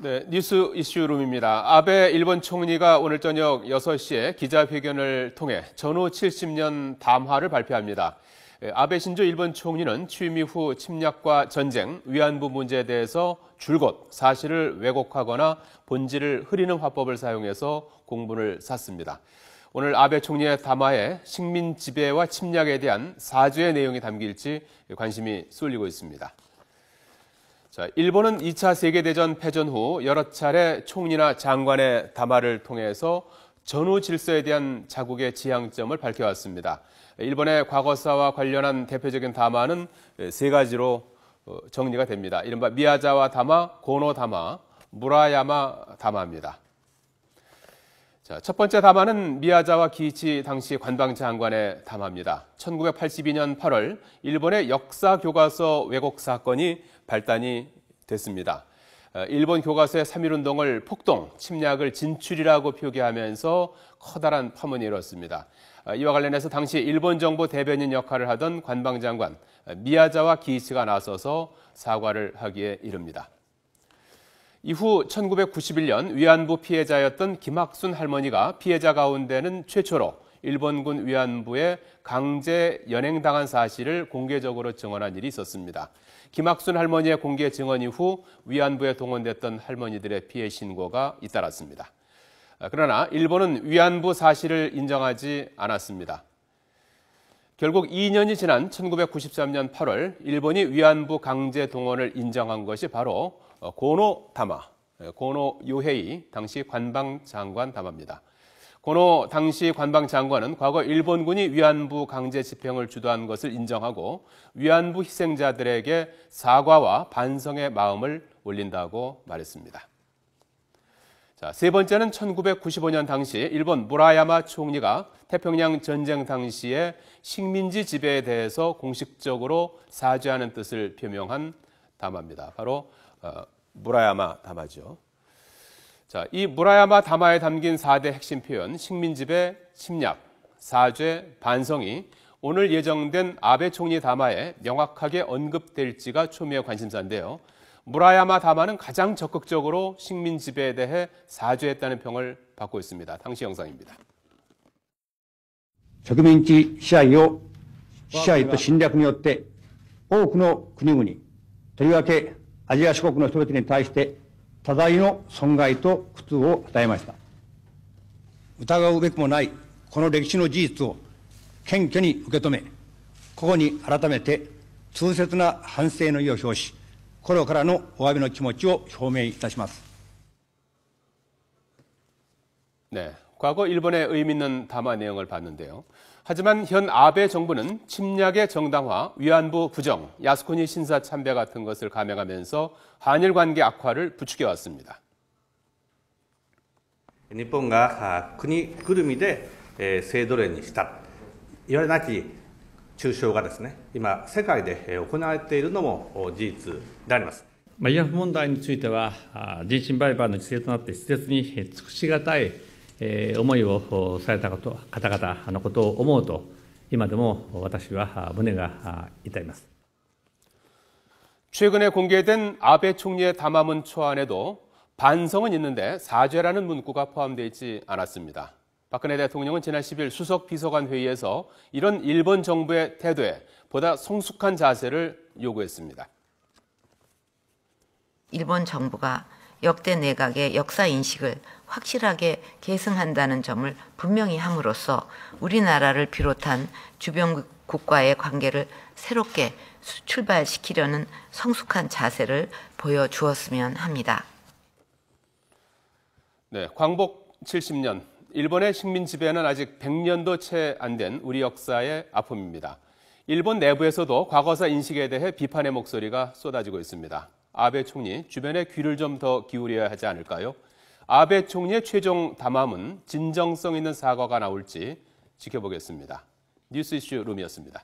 네, 뉴스 이슈룸입니다. 아베 일본 총리가 오늘 저녁 6시에 기자회견을 통해 전후 70년 담화를 발표합니다. 아베 신조 일본 총리는 취임 이후 침략과 전쟁, 위안부 문제에 대해서 줄곧 사실을 왜곡하거나 본질을 흐리는 화법을 사용해서 공분을 샀습니다. 오늘 아베 총리의 담화에 식민 지배와 침략에 대한 사죄의 내용이 담길지 관심이 쏠리고 있습니다. 자, 일본은 2차 세계대전 패전 후 여러 차례 총리나 장관의 담화를 통해서 전후 질서에 대한 자국의 지향점을 밝혀왔습니다. 일본의 과거사와 관련한 대표적인 담화는 세 가지로 정리가 됩니다. 이른바 미야자와 담화, 고노 담화, 무라야마 담화입니다. 자, 첫 번째 담화는 미야자와 기이치 당시 관방장관의 담화입니다. 1982년 8월 일본의 역사 교과서 왜곡 사건이 발단이 됐습니다. 일본 교과서의 3.1운동을 폭동, 침략을 진출이라고 표기하면서 커다란 파문이 일었습니다. 이와 관련해서 당시 일본 정부 대변인 역할을 하던 관방장관 미야자와 기이치가 나서서 사과를 하기에 이릅니다. 이후 1991년 위안부 피해자였던 김학순 할머니가 피해자 가운데는 최초로 일본군 위안부에 강제 연행당한 사실을 공개적으로 증언한 일이 있었습니다. 김학순 할머니의 공개 증언 이후 위안부에 동원됐던 할머니들의 피해 신고가 잇따랐습니다. 그러나 일본은 위안부 사실을 인정하지 않았습니다. 결국 2년이 지난 1993년 8월 일본이 위안부 강제 동원을 인정한 것이 바로 고노 담화, 고노 요헤이 당시 관방장관 담화입니다. 고노 당시 관방장관은 과거 일본군이 위안부 강제 집행을 주도한 것을 인정하고 위안부 희생자들에게 사과와 반성의 마음을 올린다고 말했습니다. 자, 세 번째는 1995년 당시 일본 무라야마 총리가 태평양 전쟁 당시에 식민지 지배에 대해서 공식적으로 사죄하는 뜻을 표명한 담화입니다. 바로 무라야마 담화죠. 자, 이 무라야마 담화에 담긴 4대 핵심 표현, 식민지배, 침략, 사죄, 반성이 오늘 예정된 아베 총리 담화에 명확하게 언급될지가 초미의 관심사인데요. 무라야마 담화는 가장 적극적으로 식민지배에 대해 사죄했다는 평을 받고 있습니다. 당시 영상입니다. 植民地支配と侵略によって多くの国々、とりわけアジア諸国の人々に対して多大の損害と苦痛を与えました。疑うべくもないこの歴史の事実を謙虚に受け止め、ここに改めて痛切な反省の意を表し、心からのお詫びの気持ちを表明いたします。 네, 과거 일본의 의미 있는 담화 내용을 봤는데요. 하지만 현 아베 정부는 침략의 정당화, 위안부 부정, 야스쿠니 신사 참배 같은 것을 감행하면서 한일 관계 악화를 부추겨왔습니다. 日本が国ぐるみで制度連にした、いわれなき中傷がですね、今世界で行われているのも事実であります。慰安婦問題については人身売買の犠牲となって施設に尽くしがたい思いをされた方々のことを思うと今でも私は胸が痛います。 최근에 공개된 아베 총리의 담화문 초안에도 반성은 있는데 사죄라는 문구가 포함되어 있지 않았습니다. 박근혜 대통령은 지난 10일 수석 비서관 회의에서 이런 일본 정부의 태도에 보다 성숙한 자세를 요구했습니다. 일본 정부가 역대 내각의 역사 인식을 확실하게 계승한다는 점을 분명히 함으로써 우리나라를 비롯한 주변 국가의 관계를 새롭게 출발시키려는 성숙한 자세를 보여주었으면 합니다. 네, 광복 70년, 일본의 식민 지배는 아직 100년도 채 안 된 우리 역사의 아픔입니다. 일본 내부에서도 과거사 인식에 대해 비판의 목소리가 쏟아지고 있습니다. 아베 총리, 주변에 귀를 좀 더 기울여야 하지 않을까요? 아베 총리의 최종 담화문, 진정성 있는 사과가 나올지 지켜보겠습니다. 뉴스 이슈 룸이었습니다.